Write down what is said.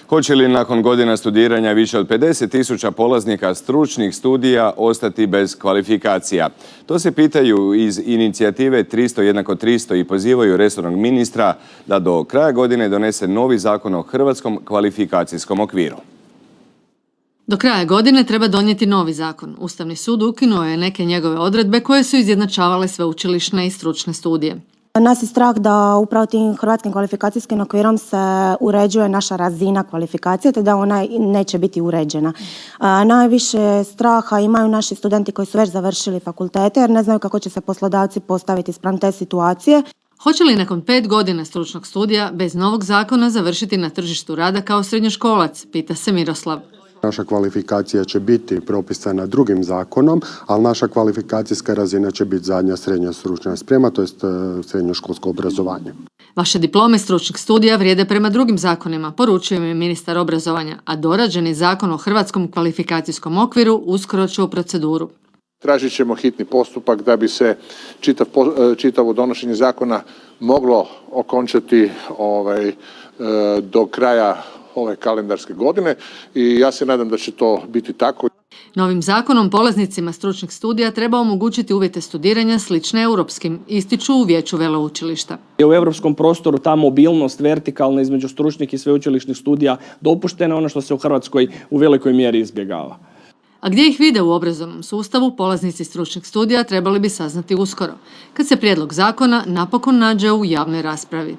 Hoće li nakon godina studiranja više od 50.000 polaznika stručnih studija ostati bez kvalifikacija? To se pitaju iz inicijative 300 jednako 300 i pozivaju resornog ministra da do kraja godine donese novi zakon o hrvatskom kvalifikacijskom okviru. Do kraja godine treba donijeti novi zakon. Ustavni sud ukinuo je neke njegove odredbe koje su izjednačavale sveučilišne i stručne studije. Nas je strah da upravo tim hrvatskim kvalifikacijskim okvirom se uređuje naša razina kvalifikacije, te da ona neće biti uređena. Najviše straha imaju naši studenti koji su već završili fakultete jer ne znaju kako će se poslodavci postaviti spram te situacije. Hoće li nakon 5 godina stručnog studija bez novog zakona završiti na tržištu rada kao srednjoškolac, pita se Miroslav. Naša kvalifikacija će biti propisana drugim zakonom, ali naša kvalifikacijska razina će biti zadnja srednja stručna sprema, to jest srednjoškolsko obrazovanje. Vaše diplome stručnih studija vrijede prema drugim zakonima, poručuje mi ministar obrazovanja, a dorađeni zakon o hrvatskom kvalifikacijskom okviru uskoro će u proceduru. Tražit ćemo hitni postupak da bi se čitavo donošenje zakona moglo okončati do kraja ove kalendarske godine i ja se nadam da će to biti tako. Novim zakonom polaznicima stručnih studija treba omogućiti uvjete studiranja slične europskim, ističu u Vijeću veleučilišta. U europskom prostoru ta mobilnost vertikalna između stručnih i sveučilišnih studija dopuštena, ono što se u Hrvatskoj u velikoj mjeri izbjegava. A gdje ih vide u obrazovnom sustavu, polaznici stručnih studija trebali bi saznati uskoro, kad se prijedlog zakona napokon nađe u javnoj raspravi.